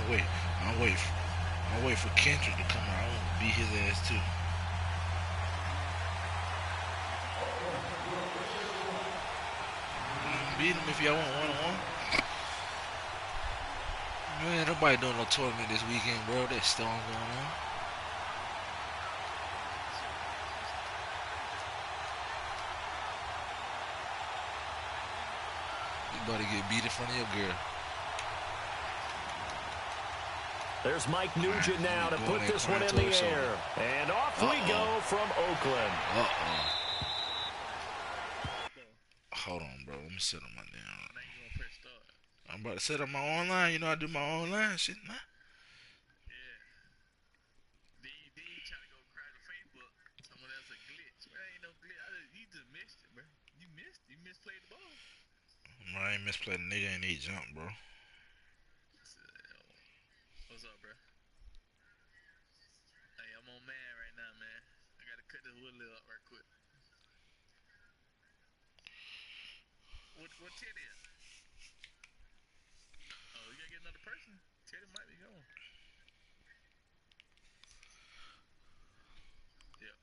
wait. I'll wait for Kendrick to come out. I want to beat his ass too. Beat him if y'all want one-on-one. Man, nobody doing no tournament this weekend, bro. That storm going on. You about to get beat in front of your girl. There's Mike Nugent now to put this one in the air. And off we go from Oakland. Hold on, bro. Let me set up my damn. I'm about to set up my online. You know I do my online shit, man. Yeah. Then you try to go cry to Facebook. Someone else a glitch. Man, ain't no glitch. You just missed it, bro. You misplayed the ball. I ain't misplayed a nigga and he jump, bro. What's up, bro? Hey, I'm on man right now, man. I gotta cut this wood up right quick. What Teddy is? Oh, you gotta get another person? Teddy might be going. Yep.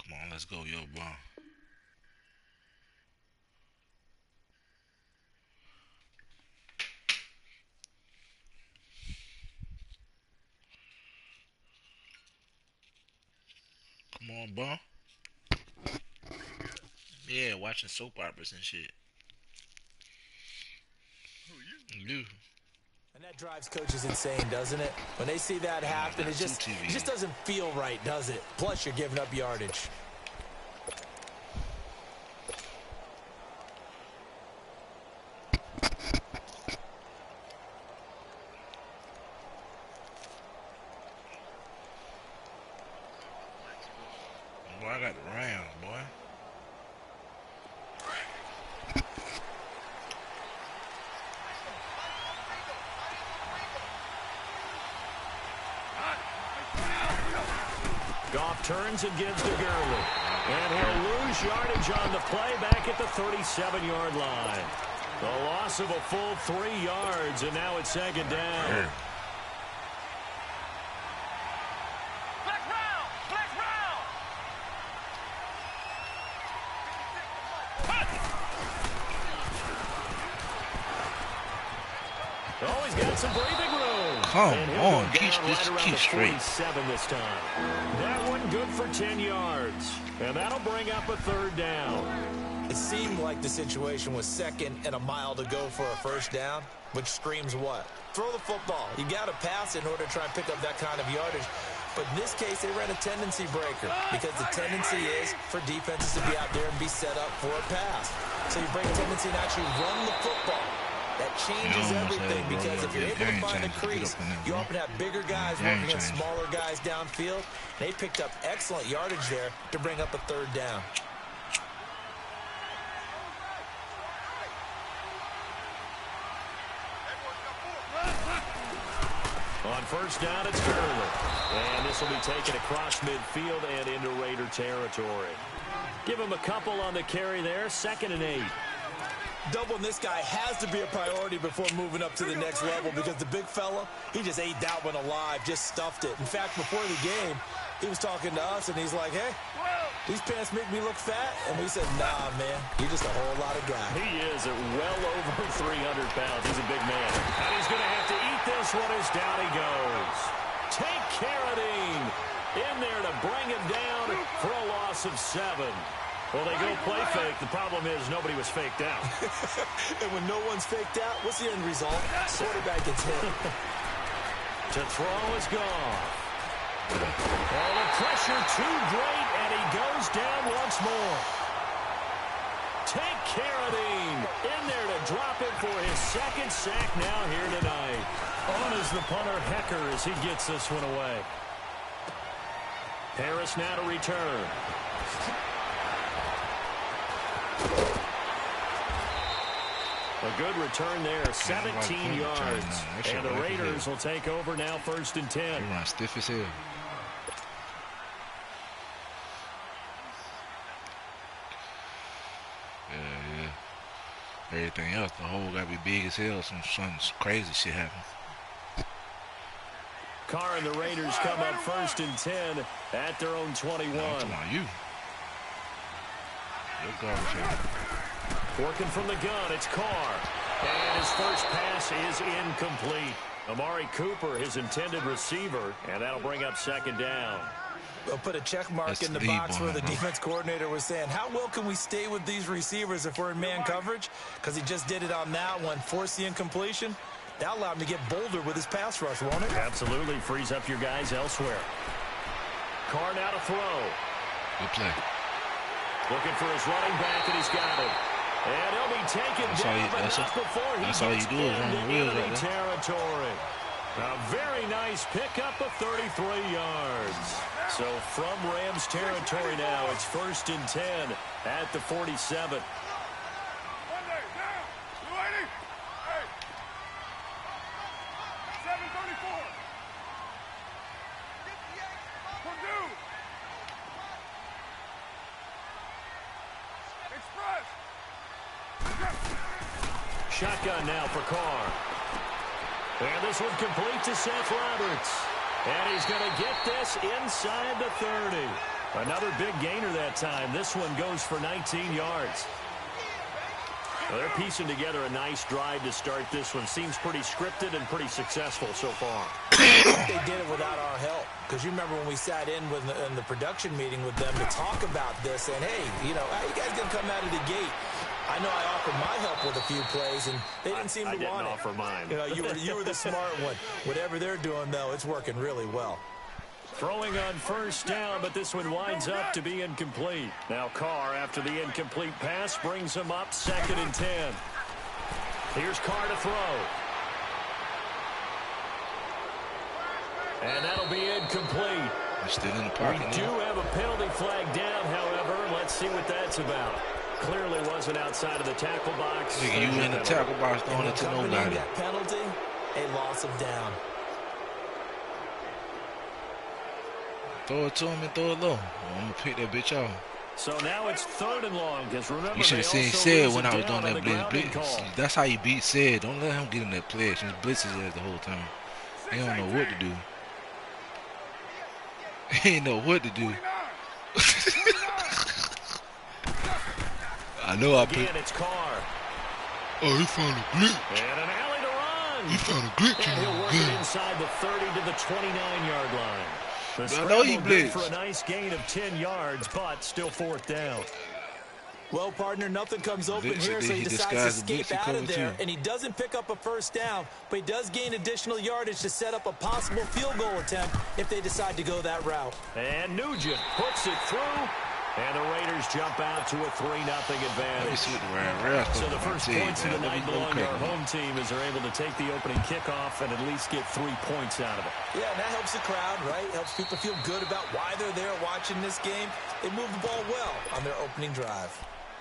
Come on, let's go, yo, bro. Come on, bro. Yeah, watching soap operas and shit. Who, you? You. And that drives coaches insane, doesn't it? When they see that happen, it just doesn't feel right, does it? Plus, you're giving up yardage. Boy, I got the Rams, boy. Goff turns and gives to Gurley. And he'll lose yardage on the play back at the 37-yard line. The loss of a full 3 yards, and now it's second down. Oh, he's got some breathing room. Come on, keep straight. This time. That one good for 10 yards. And that'll bring up a third down. It seemed like the situation was second and a mile to go for a first down, which screams what? Throw the football. You got to pass in order to try and pick up that kind of yardage. But in this case, they ran a tendency breaker because the tendency is for defenses to be out there and be set up for a pass. So you break tendency and actually run the football. That changes everything because if you're able to find a crease, you often have bigger guys working against smaller guys downfield. They picked up excellent yardage there to bring up a third down. On first down, it's Gurley. And this will be taken across midfield and into Raider territory. Give him a couple on the carry there, 2nd and 8. Doubling this guy has to be a priority before moving up to the next level because the big fella, he just ate that one alive, just stuffed it. In fact, before the game, he was talking to us, and he's like, hey, these pants make me look fat. And we said, nah, man, you're just a whole lot of guy. He is at well over 300 pounds. He's a big man. And he's going to have to eat this one as down he goes. Take Carradine in there to bring him down for a loss of 7. Well, they go play fake. The problem is nobody was faked out. And when no one's faked out, what's the end result? Quarterback gets hit. To throw is gone. Oh, the pressure too great, and he goes down once more. Tank Carradine in there to drop it for his second sack now here tonight. On is the punter Hecker as he gets this one away. Harris now to return. A good return there, 17 yards. And the Raiders will take over now 1st and 10. They run stiff as hell. Yeah. Everything else, the hole got to be big as hell. Some crazy shit happen. Carr and the Raiders come up 1st and 10 at their own 21. No, I'm talking about you. You're garbage here. Working from the gun, it's Carr. And his first pass is incomplete. Amari Cooper, his intended receiver, and that'll bring up 2nd down. We'll put a check mark in the box where the defense coordinator was saying, how well can we stay with these receivers if we're in man coverage? Because he just did it on that one, forced the incompletion. That allowed him to get bolder with his pass rush, won't it? Absolutely, frees up your guys elsewhere. Carr now to throw. Good play. Looking for his running back, and he's got it. And he'll be taken down, but not before he gets into enemy territory. A very nice pickup of 33 yards. So from Rams territory now, it's 1st and 10 at the 47. Shotgun now for Carr. And this one complete to Seth Roberts. And he's going to get this inside the 30. Another big gainer that time. This one goes for 19 yards. Well, they're piecing together a nice drive to start this one. Seems pretty scripted and pretty successful so far. They did it without our help. Because you remember when we sat in the production meeting with them to talk about this, and hey, you know, how you guys going to come out of the gate? I know I offered my help with a few plays, and they didn't seem to want it. I didn't offer mine. You know, you were the smart one. Whatever they're doing, though, it's working really well. Throwing on 1st down, but this one winds up to be incomplete. Now Carr, after the incomplete pass, brings him up 2nd and 10. Here's Carr to throw. And that'll be incomplete. We're still in the pocket. We do have a penalty flag down, however. Let's see what that's about. Clearly wasn't outside of the tackle box. Nigga, you in the tackle box throwing it to nobody. That penalty, a loss of down. Throw it to him and throw it low. I'm going to pick that bitch off. So now it's 3rd and long. Because remember, you should have seen Said when I was doing that blitz. That's how you beat Said. Don't let him get in that play. He's blitzing his ass the whole time. He don't know what to do. He ain't know what to do. I know I put. Again, it's Carr. Oh, he found a glitch. And an alley to run. He found a glitch. And he'll work it inside the 30 to the 29-yard line. The scramble good for a nice gain of 10 yards, but still 4th down. Well, partner, nothing comes open here, so he decides to escape out of there, and he doesn't pick up a 1st down, but he does gain additional yardage to set up a possible field goal attempt if they decide to go that route. And Nugent puts it through, and the Raiders jump out to a 3-0 advantage. So the first points of the night belong to our home team as they're able to take the opening kickoff and at least get 3 points out of it. Yeah, and that helps the crowd, right? Helps people feel good about why they're there watching this game. They move the ball well on their opening drive.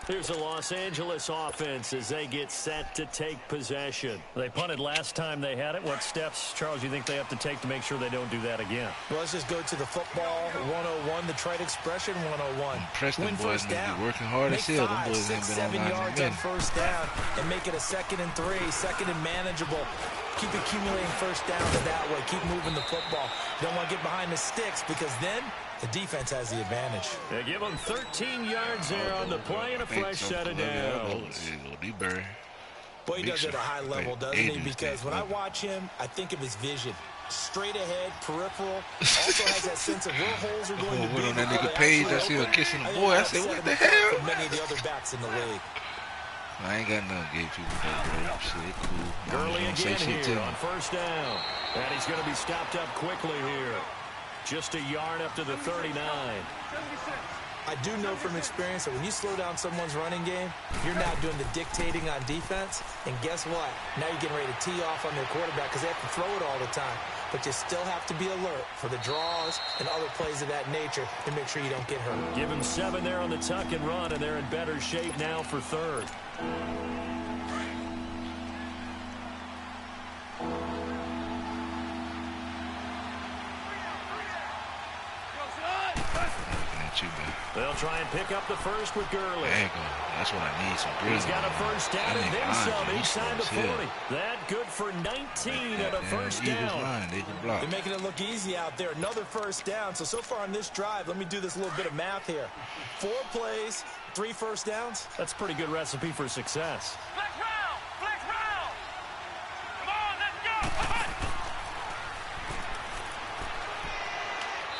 Here's a Los Angeles offense as they get set to take possession. They punted last time they had it. What steps, Charles, do you think they have to take to make sure they don't do that again? Well, let's just go to the football 101, the trite expression 101. Preston Win boys 1st down. Working hard as hell. Them 5, boys 6, ain't been 7 online yards in a on minute. 1st down and make it a 2nd and 3, 2nd and manageable. Keep accumulating 1st downs that way. Keep moving the football. Don't want to get behind the sticks because then the defense has the advantage. They give them 13 yards there on the play and a fresh set of downs. Boy, he does it at a high level, doesn't he? Because when I watch him, I think of his vision. Straight ahead, peripheral. Also has that sense of where holes are going to be. On that nigga page, I see her kissing the boy. I said, what the hell? Many of the other backs in the league. I ain't got nothing to give people that, bro. Shit, cool. Gurley Don't say again shit to here me. on first down. And he's going to be stopped up quickly here. Just a yard up to the 39. I do know from experience that when you slow down someone's running game, you're now doing the dictating on defense. And guess what? Now you're getting ready to tee off on their quarterback because they have to throw it all the time. But you still have to be alert for the draws and other plays of that nature to make sure you don't get hurt. Give him 7 there on the tuck and run, and they're in better shape now for third. They'll try and pick up the first with Gurley. There you go. That's what I need. Some Gurley. He's got a first down and then some inside the 40. Yeah. That good for 19 and a first down. They can block. They're making it look easy out there. Another first down. So far on this drive, let me do this little bit of math here. 4 plays, 3 first downs. That's a pretty good recipe for success. Flex round! Flex round! Come on, let's go! Come on!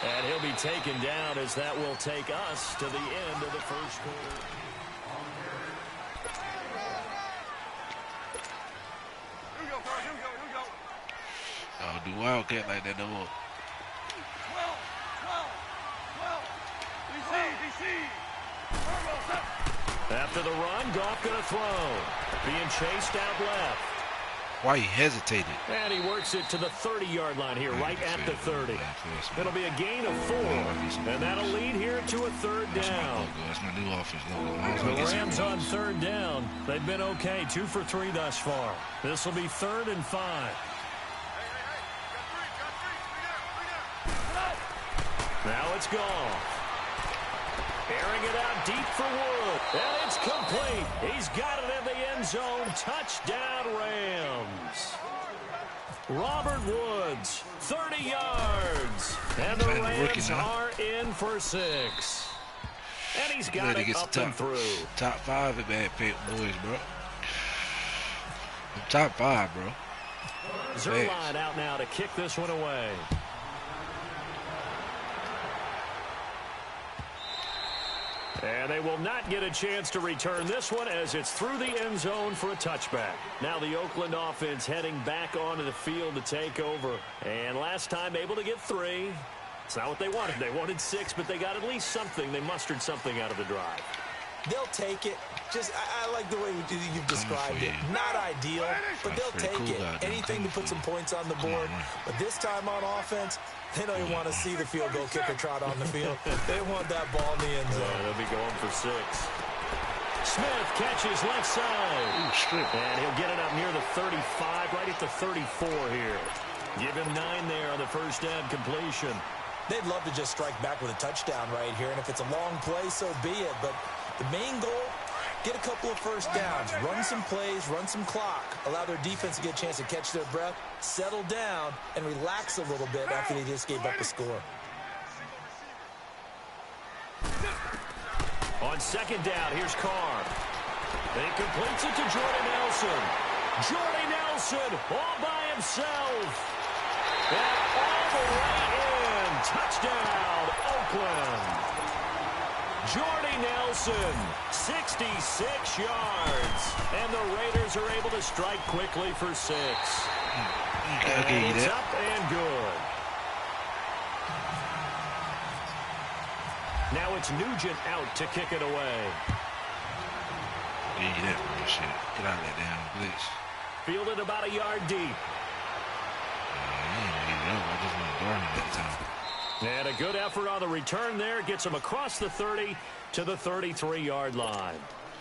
And he'll be taken down as that will take us to the end of the first quarter. Oh, do Wildcat like that, though. After the run, Goff going to throw. Being chased out left. Why he hesitated? And he works it to the 30-yard line here, right at the 30. It'll be a gain of 4, and that'll lead here to a third down. That's my new offense logo. The Rams on third down. They've been okay, 2 for 3 thus far. This will be 3rd and 5. Now it's Goff. Airing it out deep for Wood. And it's complete. He's got it in the end zone. Touchdown, Rams. Robert Woods, 30 yards. And the Rams are in for 6. And he's got it up and through. Top 5 at Bad Pit Boys, bro. Top 5, bro. Zerline out now to kick this one away. And they will not get a chance to return this one as it's through the end zone for a touchback. Now the Oakland offense heading back onto the field to take over. And last time able to get 3. It's not what they wanted. They wanted 6, but they got at least something. They mustered something out of the drive. They'll take it. I like the way you've described it. Not ideal, but they'll take it. Anything to put some points on the board. But this time on offense, they don't even want to see the field goal kicker trot on the field. They want that ball in the end zone. They'll be going for 6. Smith catches left side. And he'll get it up near the 35, right at the 34 here. Give him 9 there on the first down completion. They'd love to just strike back with a touchdown right here, and if it's a long play, so be it. But the main goal, get a couple of first downs, run some plays, run some clock, allow their defense to get a chance to catch their breath, settle down, and relax a little bit after they just gave up a score. On second down, here's Carr. He completes it to Jordy Nelson. Jordy Nelson all by himself. And all the way in. Touchdown, Oakland. Jordy Nelson, 66 yards. And the Raiders are able to strike quickly for 6. And it's up and good. Now it's Nugent out to kick it away. Yeah, that bullshit. Get out of that damn blitz. Fielded about a yard deep. I just went guard him that time. And a good effort on the return there. Gets him across the 30 to the 33-yard line.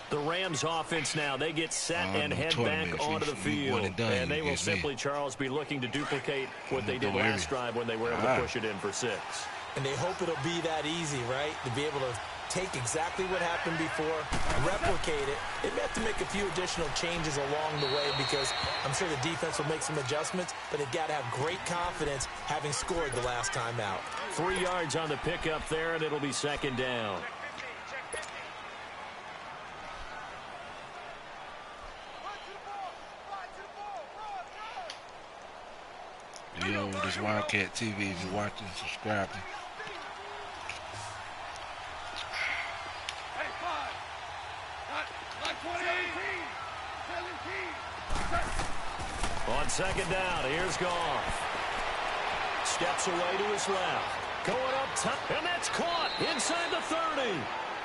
The Rams offense now, they get set and head back onto the field. And they will simply, Charles, be looking to duplicate what they did last drive when they were able to push it in for 6. And they hope it'll be that easy, right? To be able to take exactly what happened before, replicate it. They may have to make a few additional changes along the way because I'm sure the defense will make some adjustments, but they've got to have great confidence having scored the last time out. 3 yards on the pickup there, and it'll be second down. Yo, this Wildcat TV, if you're watching, subscribe. Hey, 5. Not 2018. On second down, here's Goff. Steps away to his left. Going up top, and that's caught inside the 30.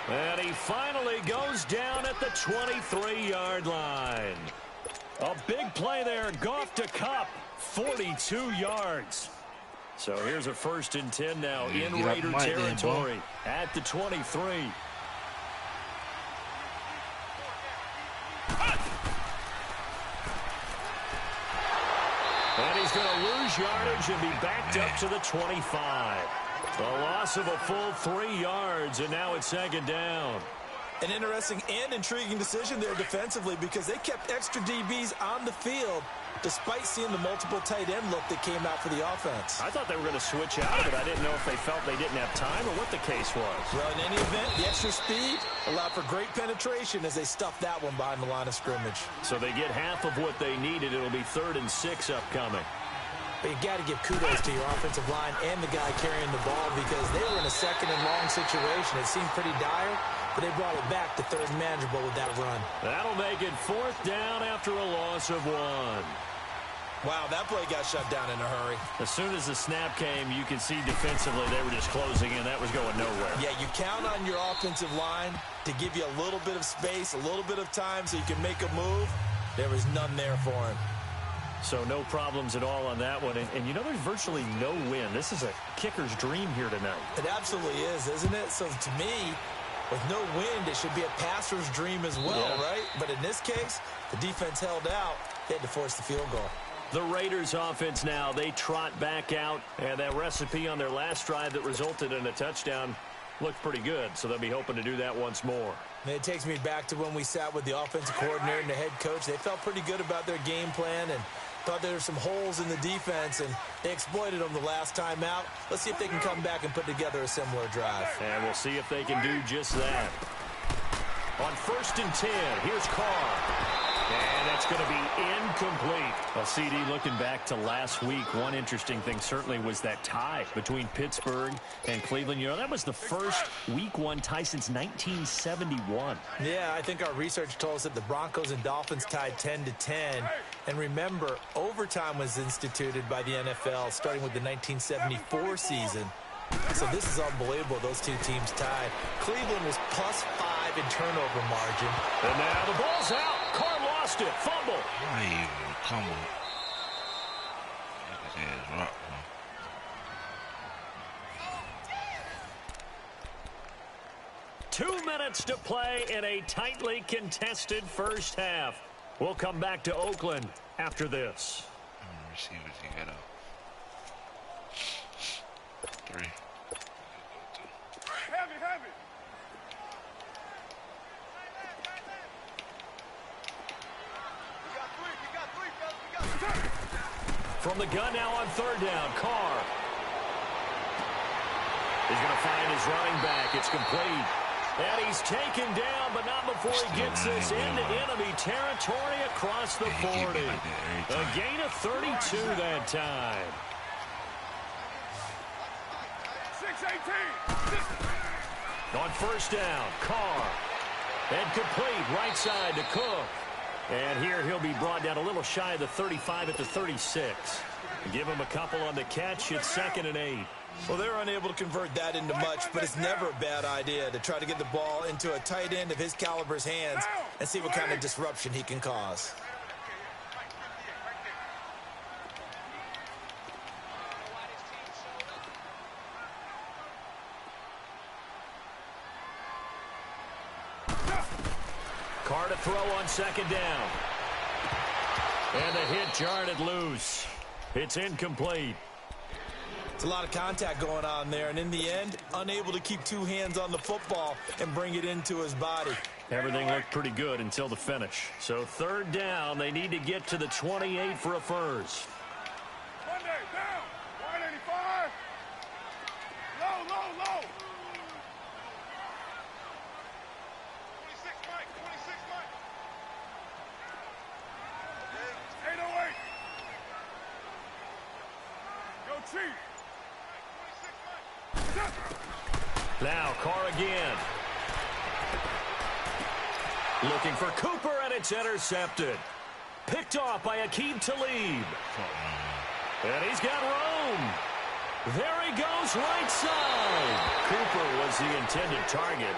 And he finally goes down at the 23-yard line. A big play there. Goff to Kupp, 42 yards. So here's a 1st and 10 now in Raider territory at the 23. And he's going to lose yardage and be backed up to the 25. A loss of a full 3 yards, and now it's second down. An interesting and intriguing decision there defensively because they kept extra DBs on the field despite seeing the multiple tight end look that came out for the offense. I thought they were going to switch out of it. I didn't know if they felt they didn't have time or what the case was. Well, in any event, the extra speed allowed for great penetration as they stuffed that one behind the line of scrimmage. So they get half of what they needed. It'll be 3rd and 6 upcoming. But you got to give kudos to your offensive line and the guy carrying the ball because they were in a 2nd and long situation. It seemed pretty dire, but they brought it back to 3rd and manageable with that run. That'll make it 4th down after a loss of 1. Wow, that play got shut down in a hurry. As soon as the snap came, you can see defensively they were just closing in. That was going nowhere. Yeah, you count on your offensive line to give you a little bit of space, a little bit of time so you can make a move. There was none there for him. So no problems at all on that one. And you know, there's virtually no win. This is a kicker's dream here tonight. It absolutely is, isn't it? So to me, with no wind, it should be a passer's dream as well, right? But in this case, the defense held out. They had to force the field goal. The Raiders offense now, they trot back out. And that recipe on their last drive that resulted in a touchdown looked pretty good. So they'll be hoping to do that once more. And it takes me back to when we sat with the offensive coordinator and the head coach. They felt pretty good about their game plan and thought there were some holes in the defense, and they exploited them the last time out. Let's see if they can come back and put together a similar drive. And we'll see if they can do just that. On 1st and 10, here's Carr. And that's going to be incomplete. Well, CD, looking back to last week, one interesting thing certainly was that tie between Pittsburgh and Cleveland. You know, that was the first Week 1 tie since 1971. Yeah, I think our research told us that the Broncos and Dolphins tied 10-10. And remember, overtime was instituted by the NFL starting with the 1974 season. So this is unbelievable, those two teams tied. Cleveland was +5 in turnover margin. And now the ball's out. Carr lost it. Fumble. Why you combo? Look at that rock, bro. 2 minutes to play in a tightly contested first half. We'll come back to Oakland after this. Receivers, you got out. 3. Heavy. We got three. From the gun now on 3rd down, Carr. He's going to find his running back. It's complete. And he's taken down, but not before he gets this into enemy territory across the 40. A gain of 32 that time. 6-18. On 1st down, Carr. And complete right side to Cook. And here he'll be brought down a little shy of the 35 at the 36. Give him a couple on the catch. It's 2nd and 8. Well, they're unable to convert that into much, but it's never a bad idea to try to get the ball into a tight end of his caliber's hands and see what kind of disruption he can cause. Carr to throw on 2nd down. And the hit jarred it loose. It's incomplete. It's a lot of contact going on there, and in the end, unable to keep 2 hands on the football and bring it into his body. Everything looked pretty good until the finish. So 3rd down, they need to get to the 28 for a first. Monday, down. 185. Low. 26 Mike. 808. Yo, Chief. Now Carr again. Looking for Cooper, and it's intercepted. Picked off by Aqib Talib. And he's got room. There he goes, right side. Cooper was the intended target.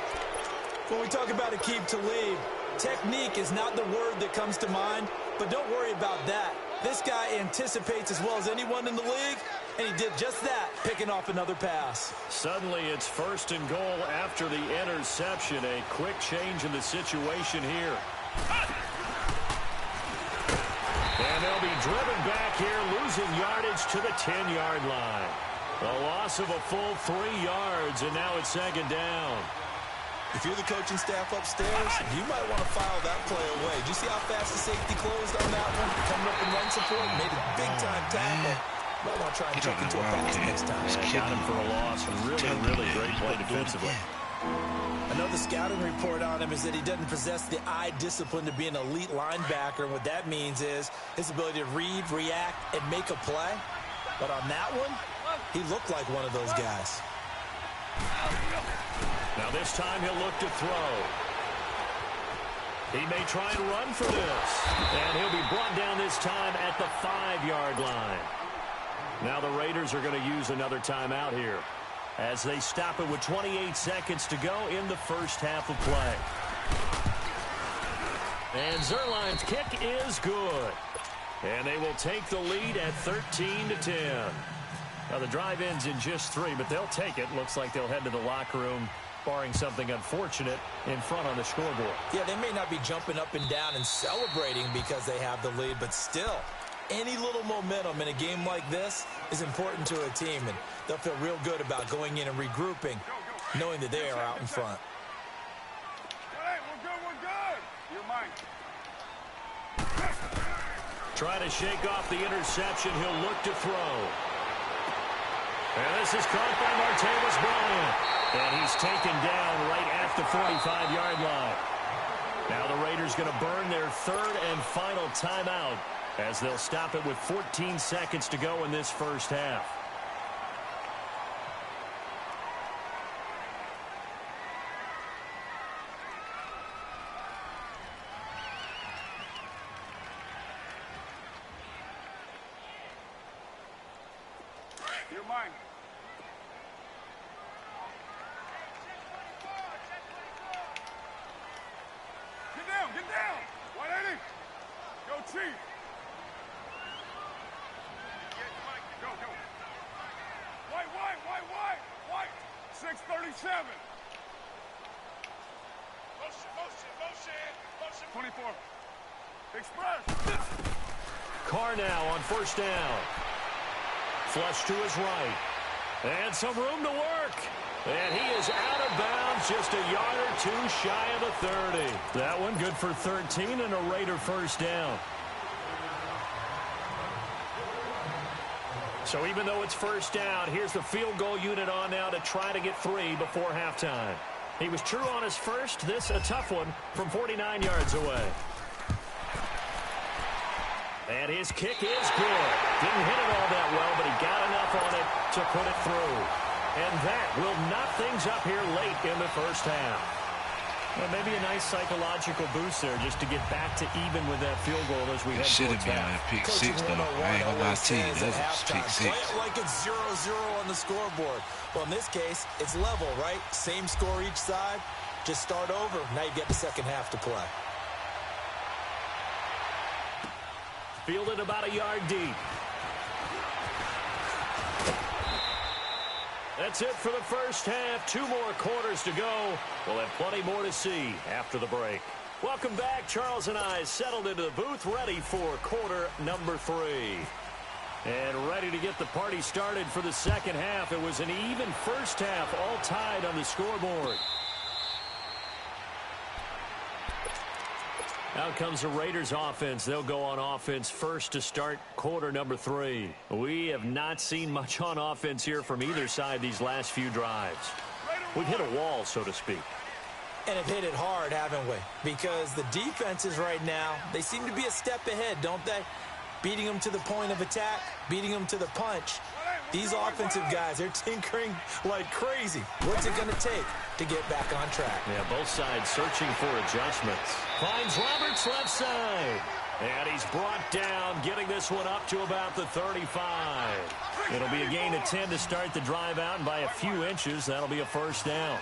When we talk about Aqib Talib, technique is not the word that comes to mind, but don't worry about that. This guy anticipates as well as anyone in the league, and he did just that, picking off another pass. Suddenly it's 1st and goal after the interception. A quick change in the situation here. And they'll be driven back here, losing yardage to the 10-yard line. A loss of a full 3 yards, and now it's 2nd down. If you're the coaching staff upstairs, you might want to file that play away. Did you see how fast the safety closed on that one? Coming up in run support, made a big-time tackle. Might want to try and check into a pass next time. Got him for a loss. Really great play defensively. I know the scouting report on him is that he doesn't possess the eye discipline to be an elite linebacker. And what that means is his ability to read, react, and make a play. But on that one, he looked like one of those guys. Now this time he'll look to throw. He may try and run for this. And he'll be brought down this time at the 5-yard line. Now the Raiders are going to use another timeout here as they stop it with 28 seconds to go in the first half of play. And Zerline's kick is good. And they will take the lead at 13-10. Now the drive ends in just 3, but they'll take it. Looks like they'll head to the locker room, barring something unfortunate, in front on the scoreboard. Yeah, they may not be jumping up and down and celebrating because they have the lead, but still, any little momentum in a game like this is important to a team, and they'll feel real good about going in and regrouping, knowing that they are out in front. Hey, we're good. You're mine. Trying to shake off the interception. He'll look to throw. And this is caught by Martavis Bryant. And he's taken down right at the 45-yard line. Now the Raiders going to burn their 3rd and final timeout as they'll stop it with 14 seconds to go in this first half. You're mine. Get down. 180. Go, Chief. Go. White. 637. Motion. 24. Express. Carr now on 1st down. Flush to his right. And some room to work. And he is out of bounds, just a yard or 2 shy of the 30. That one good for 13 and a Raider 1st down. So even though it's 1st down, here's the field goal unit on now to try to get 3 before halftime. He was true on his first. This a tough one from 49 yards away. And his kick is good. Didn't hit it all that well, but he got enough on it to put it through. And that will knock things up here late in the first half. Well, maybe a nice psychological boost there just to get back to even with that field goal as we head Should have towards been on half. that pick 6, though. I ain't gonna lie to you. That was pick 6. Play it like it's 0-0 on the scoreboard. Well, in this case, it's level, right? Same score each side. Just start over. Now you get the second half to play. Fielded about a yard deep. That's it for the first half. 2 more quarters to go. We'll have plenty more to see after the break. Welcome back. Charles and I settled into the booth, ready for quarter number 3. And ready to get the party started for the second half. It was an even first half, all tied on the scoreboard. Out comes the Raiders offense. They'll go on offense first to start quarter number 3. We have not seen much on offense here from either side these last few drives. We've hit a wall, so to speak. And have hit it hard, haven't we? Because the defenses right now, they seem to be a step ahead, don't they? Beating them to the point of attack, beating them to the punch. These offensive guys, they're tinkering like crazy. What's it going to take to get back on track? Yeah, both sides searching for adjustments. Finds Roberts left side. And he's brought down, getting this one up to about the 35. It'll be a gain of 10 to start the drive out, and by a few inches, that'll be a first down.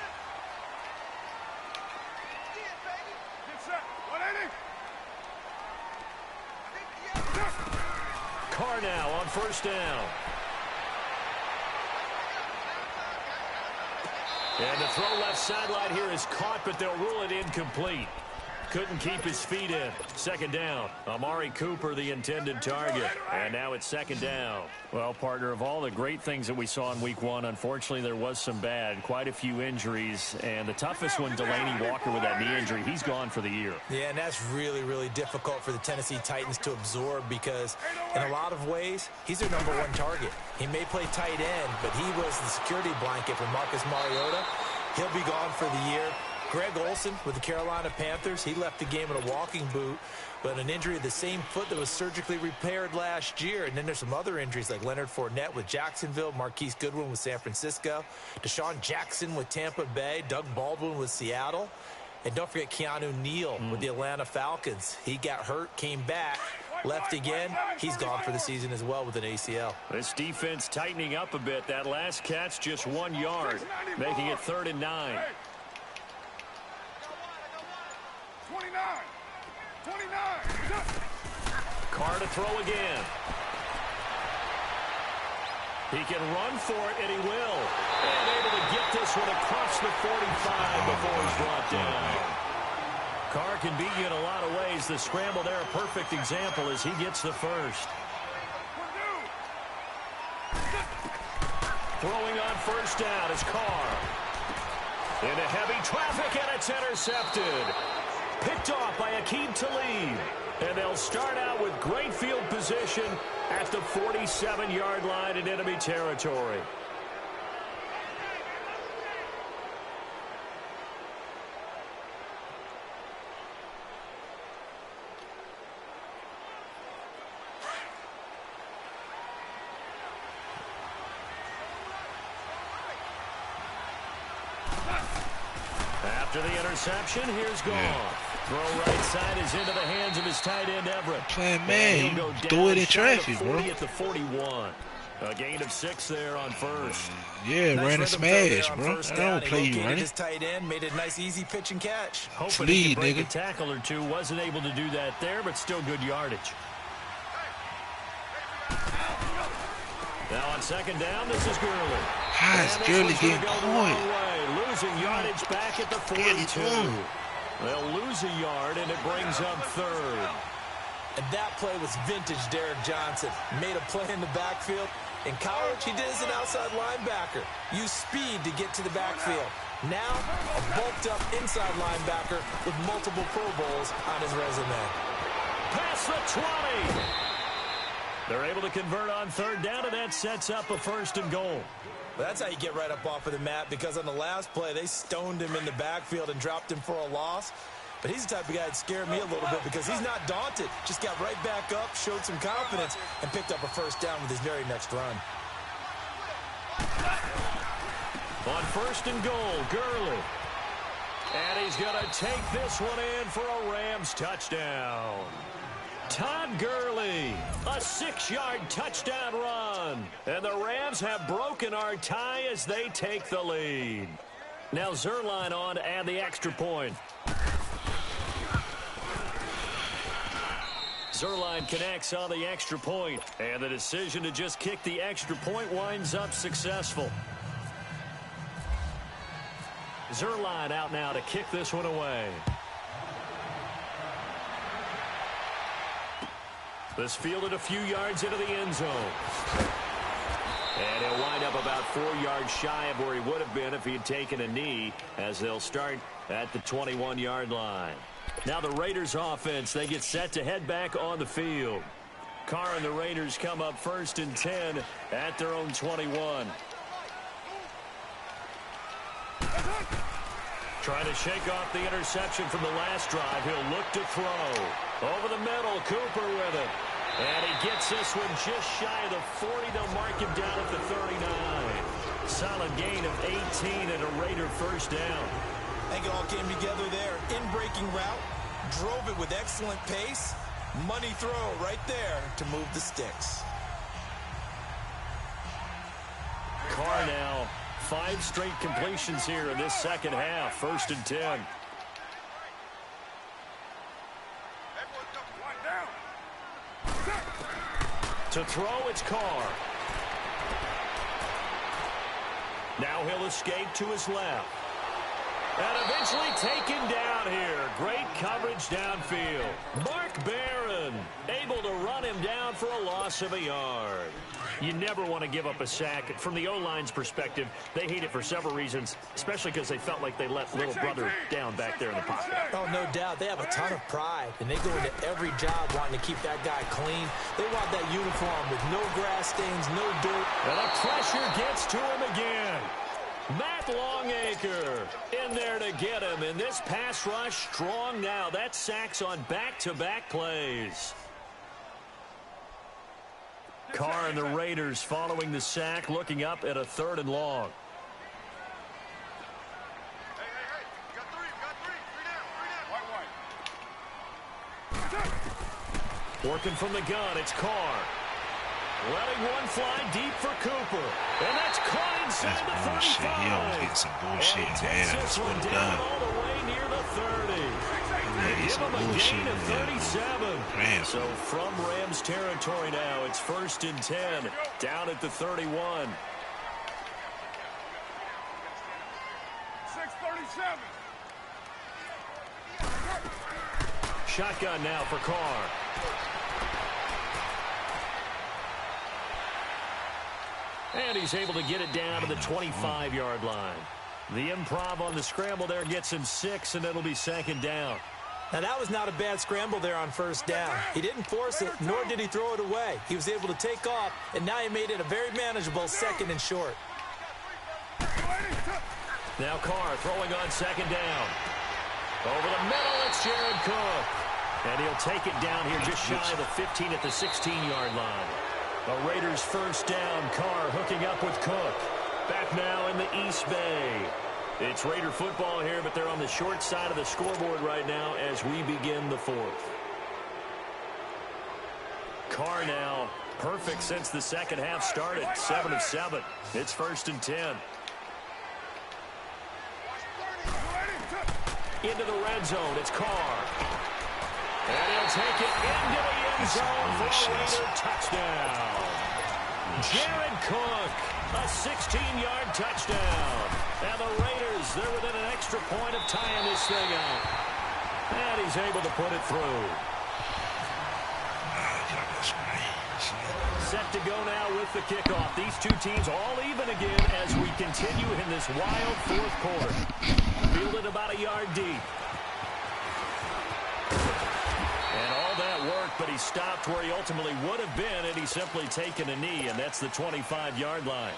Get set. 180. Carr now on first down. And the throw left sideline here is caught, but they'll rule it incomplete. Couldn't keep his feet in. Second down. Amari Cooper, the intended target. And now it's second down. Well, partner, of all the great things that we saw in week one, unfortunately there was some bad. Quite a few injuries. And the toughest one, Delaney Walker, with that knee injury. He's gone for the year. Yeah, and that's really, really difficult for the Tennessee Titans to absorb because in a lot of ways, he's their number one target. He may play tight end, but he was the security blanket for Marcus Mariota. He'll be gone for the year. Greg Olsen with the Carolina Panthers, he left the game in a walking boot, but an injury of the same foot that was surgically repaired last year. And then there's some other injuries like Leonard Fournette with Jacksonville, Marquise Goodwin with San Francisco, Deshaun Jackson with Tampa Bay, Doug Baldwin with Seattle, and don't forget Keanu Neal with the Atlanta Falcons. He got hurt, came back, left again. He's gone for the season as well with an ACL. This defense tightening up a bit. That last catch just 1 yard, making it 3rd and 9. 29. 29. Carr to throw again. He can run for it, and he will. And able to get this one across the 45 before he's brought down. Carr can beat you in a lot of ways. The scramble there, a perfect example as he gets the first. Throwing on first down is Carr. Into heavy traffic, and it's intercepted. Picked off by Akeem Talib. And they'll start out with great field position at the 47-yard line in enemy territory. After the interception, here's Goff. Throw right side is into the hands of his tight end, Everett. Playing man, you throw it in traffic, bro. At the 41. A gain of 6 there on first. Yeah, Nice ran a rhythm there smash, on bro. first I down. don't He play you located running. his tight end, made a nice easy pitch and catch. Hoping he Speed, could break nigga. a tackle or two. Wasn't able to do that there, but still good yardage. Now on second down, this is Gurley. How is And this Gurley one's gonna getting go the wrong caught? way. Losing yardage back at the What are you 42. doing? They'll lose a yard, and it brings up 3rd. And that play was vintage Derek Johnson. Made a play in the backfield. In college, he did as an outside linebacker. Used speed to get to the backfield. Now, a bulked-up inside linebacker with multiple Pro Bowls on his resume. Past the 20. They're able to convert on 3rd down, and that sets up a 1st and goal. But that's how you get right up off of the mat, because on the last play, they stoned him in the backfield and dropped him for a loss. But he's the type of guy that scared me a little bit because he's not daunted. Just got right back up, showed some confidence, and picked up a 1st down with his very next run. On 1st and goal, Gurley. And he's going to take this one in for a Rams touchdown. Todd Gurley, a 6-yard touchdown run. And the Rams have broken our tie as they take the lead. Now Zerline on to add the extra point. Zerline connects on the extra point, and the decision to just kick the extra point winds up successful. Zerline out now to kick this one away. This fielded a few yards into the end zone. And he'll wind up about 4 yards shy of where he would have been if he had taken a knee, as they'll start at the 21-yard line. Now the Raiders offense, they get set to head back on the field. Carr and the Raiders come up 1st and 10 at their own 21. Trying to shake off the interception from the last drive. He'll look to throw. Over the middle, Cooper with it. And he gets this one just shy of the 40. They'll mark him down at the 39. Solid gain of 18 and a Raider 1st down. I think it all came together there. In-breaking route, drove it with excellent pace, Money throw right there to move the sticks. Carr now, 5 straight completions here in this second half. 1st and 10. To throw, it's Carr. Now he'll escape to his left. And eventually taken down here. Great coverage downfield. Mark Barron able to run him down for a loss of a yard. You never want to give up a sack. From the O-line's perspective, they hate it for several reasons, especially because they felt like they let little brother down back there in the pocket. Oh, no doubt. They have a ton of pride, and they go into every job wanting to keep that guy clean. They want that uniform with no grass stains, no dirt. And the pressure gets to him again. Matt Longacre in there to get him. And this pass rush strong now. That's sacks on back-to-back plays. Carr and the Raiders following the sack, looking up at a 3rd and long. Working from the gun, it's Carr. Letting one fly deep for Cooper. And that's caught inside the 35. He always gets some bullshit in the air. That's what it does. All the way near the 30. Give him a gain of 37. Man. So from Rams territory now, it's 1st and 10. Down at the 31. 6:37. Shotgun now for Carr. And he's able to get it down to the 25-yard line. The improv on the scramble there gets him 6, and it'll be 2nd down. Now, that was not a bad scramble there on 1st down. He didn't force it, nor did he throw it away. He was able to take off, and now he made it a very manageable 2nd and short. Now Carr throwing on 2nd down. Over the middle, it's Jared Cook. And he'll take it down here just shy of the 15 at the 16-yard line. The Raiders 1st down. Carr hooking up with Cook. Back now in the East Bay. It's Raider football here, but they're on the short side of the scoreboard right now as we begin the 4th. Carr now perfect since the second half started. 7 of 7. It's 1st and 10. Into the red zone. It's Carr. And he'll take it into the end zone for a Raider touchdown. Jared Cook, a 16-yard touchdown. And the Raiders, they're within an extra point of tying this thing out. And he's able to put it through. Set to go now with the kickoff. These two teams all even again as we continue in this wild 4th quarter. Fielded about a yard deep. And all that worked, but he stopped where he ultimately would have been, and he's simply taken a knee, and that's the 25-yard line.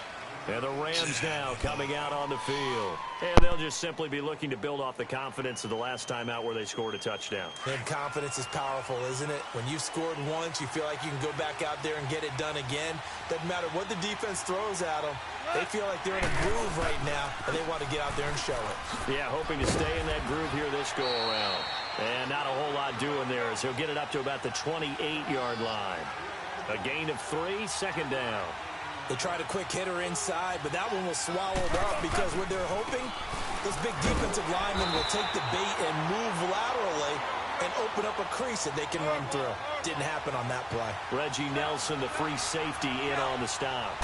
And the Rams now coming out on the field. And they'll just simply be looking to build off the confidence of the last time out where they scored a touchdown. And confidence is powerful, isn't it? When you've scored once, you feel like you can go back out there and get it done again. Doesn't matter what the defense throws at them. They feel like they're in a groove right now, and they want to get out there and show it. Yeah, hoping to stay in that groove here this go-around. And not a whole lot doing there as he'll get it up to about the 28-yard line. A gain of 3, 2nd down. They tried a quick hitter inside, but that one was swallowed up because what they're hoping, this big defensive lineman will take the bait and move laterally and open up a crease that they can run through. Didn't happen on that play. Reggie Nelson, the free safety, in on the stop.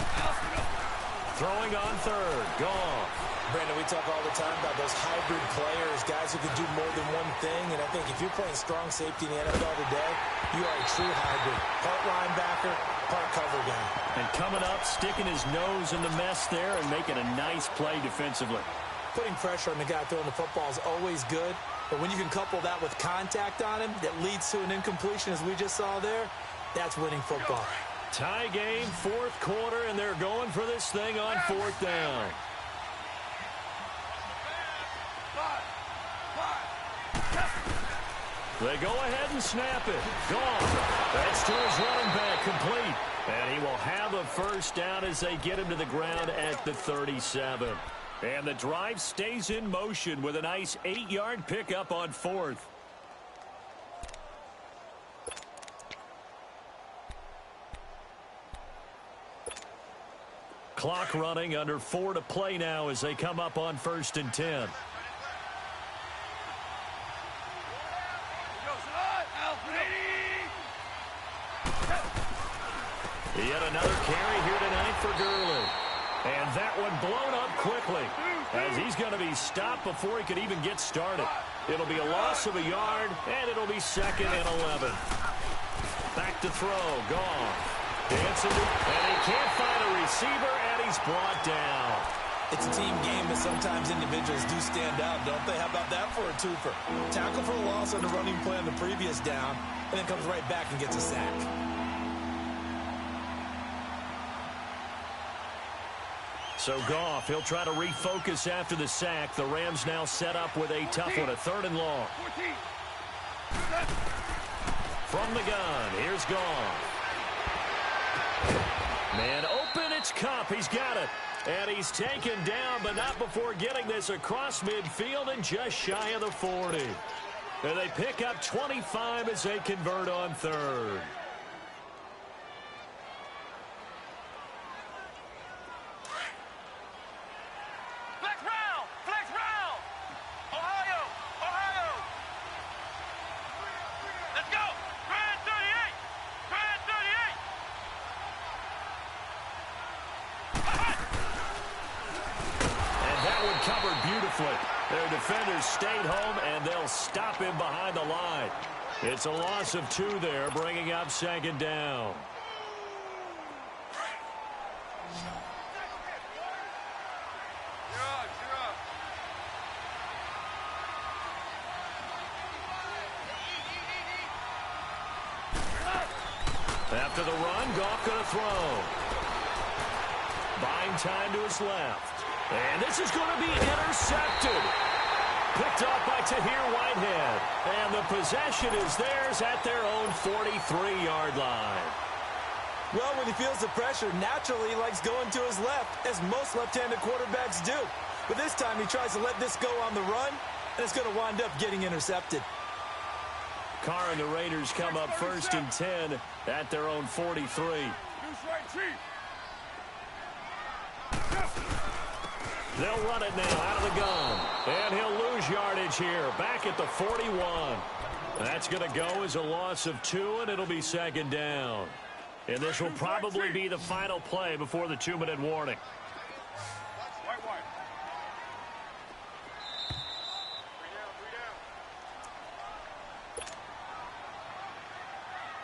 Throwing on 3rd. Goff. Brandon, we talk all the time about those hybrid players, guys who can do more than one thing. And I think if you're playing strong safety in the NFL today, you are a true hybrid. Part linebacker, part cover guy. And coming up, sticking his nose in the mess there and making a nice play defensively. Putting pressure on the guy throwing the football is always good. But when you can couple that with contact on him that leads to an incompletion, as we just saw there, that's winning football. Tie game, 4th quarter, and they're going for this thing on 4th down. They go ahead and snap it. Gone. That's to his running back, complete. And he will have a 1st down as they get him to the ground at the 37. And the drive stays in motion with a nice 8-yard pickup on 4th. Clock running, under 4 to play now as they come up on 1st and 10. Yet another carry here tonight for Gurley. And that one blown up quickly as he's going to be stopped before he could even get started. It'll be a loss of a yard, and it'll be 2nd and 11. Back to throw. Gone. Dancing, and he can't find a receiver, and he's brought down. It's a team game, but sometimes individuals do stand out, don't they? How about that for a twofer? Tackle for a loss on the running play on the previous down, and then comes right back and gets a sack. So Goff, he'll try to refocus after the sack. The Rams now set up with a tough one, a 3rd and long. From the gun, here's Goff. Man open, it's Kupp. He's got it. And he's taken down, but not before getting this across midfield and just shy of the 40. And they pick up 25 as they convert on 3rd. Their defenders stayed home, and they'll stop him behind the line. It's a loss of 2 there, bringing up 2nd down. After the run, Goff going to throw. Buying time to his left. And this is going to be intercepted. Picked off by Tahir Whitehead. And the possession is theirs at their own 43-yard line. Well, when he feels the pressure, naturally he likes going to his left, as most left-handed quarterbacks do. But this time he tries to let this go on the run, and it's going to wind up getting intercepted. Carr and the Raiders come up 1st and 10 at their own 43. They'll run it now out of the gun. And he'll lose yardage here. Back at the 41. That's going to go as a loss of 2, and it'll be 2nd down. And this will probably be the final play before the 2-minute warning.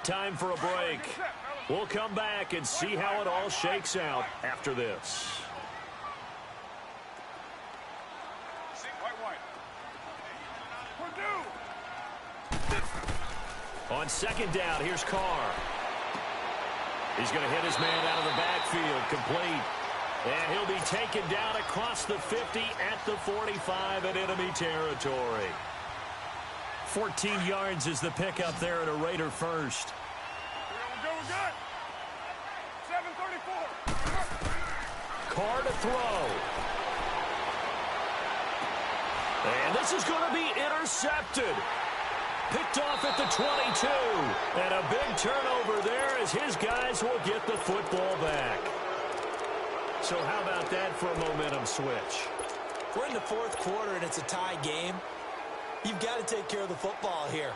Time for a break. We'll come back and see how it all shakes out after this. On 2nd down, here's Carr. He's going to hit his man out of the backfield, complete. And he'll be taken down across the 50 at the 45 in enemy territory. 14 yards is the pickup there at a Raider first. Carr to throw. And this is going to be intercepted. Picked off at the 22. And a big turnover there as his guys will get the football back. So how about that for a momentum switch? We're in the 4th quarter and it's a tie game. You've got to take care of the football here.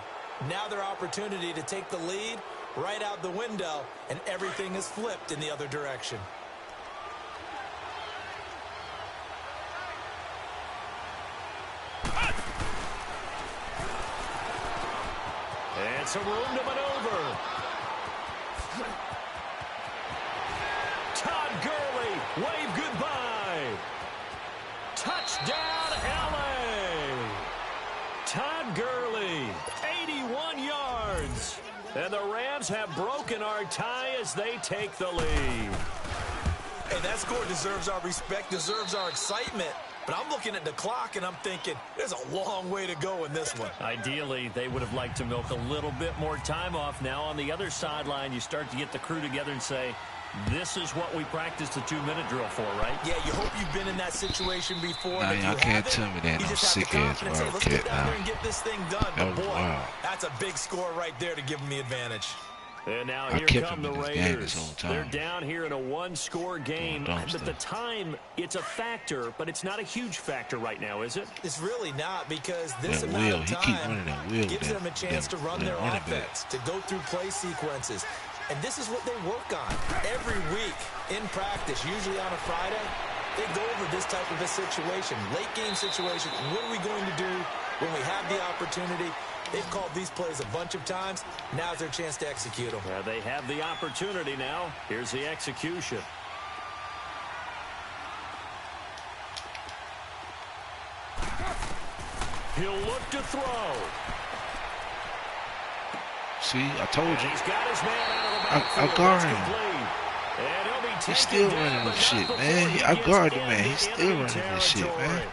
Now their opportunity to take the lead right out the window, and everything is flipped in the other direction. And some room to maneuver. Todd Gurley, wave goodbye. Touchdown, L.A. Todd Gurley, 81 yards. And the Rams have broken our tie as they take the lead. Hey, that score deserves our respect, deserves our excitement. But I'm looking at the clock, and I'm thinking there's a long way to go in this one. Ideally, they would have liked to milk a little bit more time off. Now, on the other sideline, you start to get the crew together and say, this is what we practiced the 2-minute drill for, right? Yeah, you hope you've been in that situation before. Nah, y'all can't tell me that. I'm sick ass Let's get down there and get this thing done. Oh, but boy, wow. that's a big score right there to give them the advantage. And now I here kept come him the in this game this Raiders. whole time. They're down here in a one-score game. Dumb And at the stuff. time, it's a factor, but it's not a huge factor right now, is it? It's really not, because this That amount Will, of he keep time running that Will. gives them a chance to run their running back. offense, to go through play sequences. And this is what they work on every week in practice, usually on a Friday. They go over this type of a situation, late game situation. What are we going to do when we have the opportunity? They've called these plays a bunch of times. Now's their chance to execute them. Yeah, they have the opportunity now. Here's the execution. He'll look to throw. See, I told you. He's got his man out of the backfield. I guard That's him. complete. And he'll be He's taken still down, running but this not shit, before man. he I gets guard him, man. into He's still enemy running this shit, man. territory.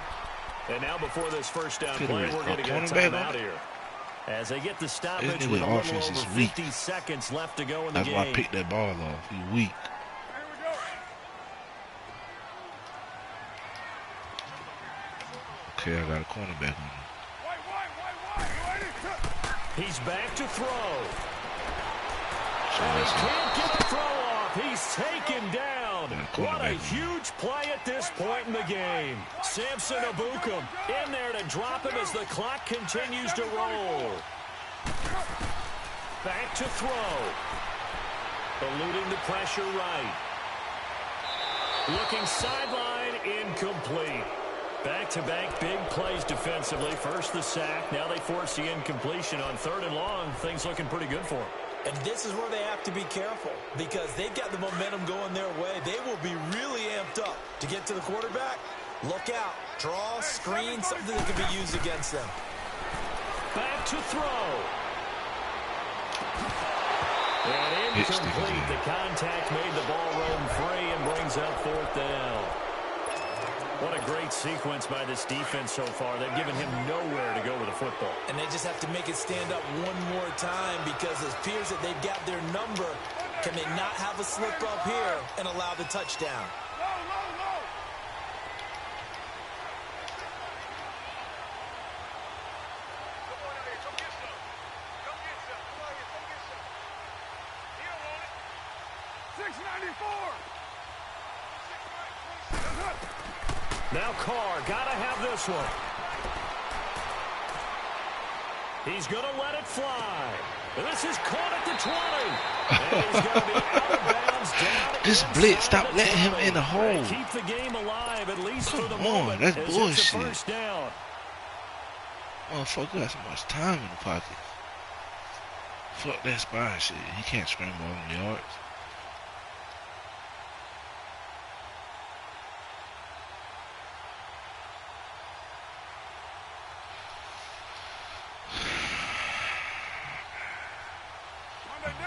And now before this first down Could've play, been we're going to a get a cornerback timeout on it. here. As they get the stoppage This with a nigga little offense over is weak. 50 seconds left to go in the That's why I game. picked that ball off. He weak. Here we go. Okay, I got a cornerback on him. Wait. Ready? He's back to throw. So And he that's it. can't get the throw off. He's taken down. Yeah, What a cornerback. huge play at this point in the game. Samson Abukum in there to drop him as the clock continues to roll. Back to throw. Eluding the pressure right. Looking sideline, incomplete. Back-to-back big plays defensively. First the sack. Now they force the incompletion on 3rd and long. Things looking pretty good for them. And this is where they have to be careful, because they've got the momentum going their way. They will be really amped up to get to the quarterback. Look out. Draw, screen, something that can be used against them. Back to throw. And Hits the incomplete. game. The contact made the ball roam free and brings up 4th down. What a great sequence by this defense so far. They've given him nowhere to go with the football. And they just have to make it stand up one more time, because it appears that they've got their number. Can they not have a slip up here and allow the touchdown? Low. Come on out here. Come get some. Come get some. Come out here. Come get some. He don't want it. 694. Now Carr, gotta have this one. He's gonna let it fly. And this is caught at the 20. And he's gonna be out of bounds down This inside blitz, stop the letting him 20. in the hole. Keep the game alive, at least for the Come on, moment. that's as It's bullshit. a first down. Motherfucker got so much time in the pocket. Fuck that spy shit. He can't scramble on the yards.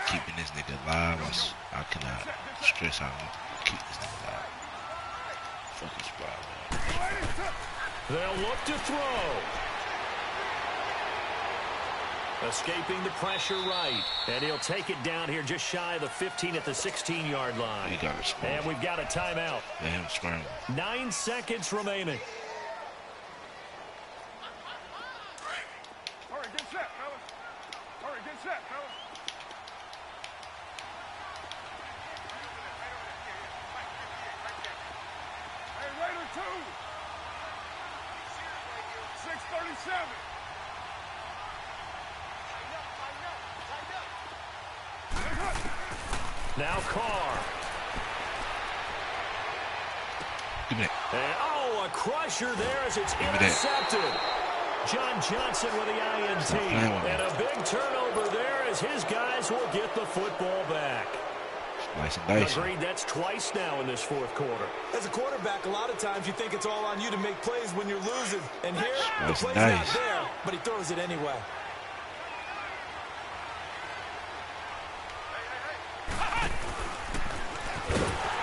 Keeping this nigga alive, I cannot stress how to keep this nigga alive. Fucking spot, man. They'll look to throw. Escaping the pressure right. And he'll take it down here just shy of the 15 at the 16-yard line. He got it And we've got a timeout. Let him scramble. 9 seconds remaining. Hurry, get set, fellas. Hurry, get set, fellas. Hey, Raider 2. 637. Now Carr. Give me that. And, a crusher there as it's me that. intercepted. John Johnson with the INT. Stop playing with me. And a big turnover there as his guys will get the football back. Slice and dice. Agreed, that's twice now in this 4th quarter. As a quarterback, a lot of times you think it's all on you to make plays when you're losing. And here, the Nice, play's nice. not there, but he throws it anyway.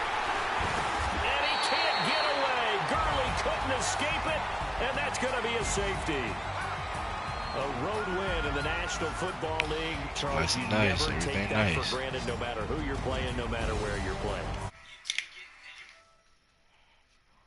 And he can't get away. Gurley couldn't escape it, and that's going to be a safety. A road win in the National Football League. Charles, Nice, you nice, never take everything that nice. for granted, no matter who you're playing, no matter where you're playing.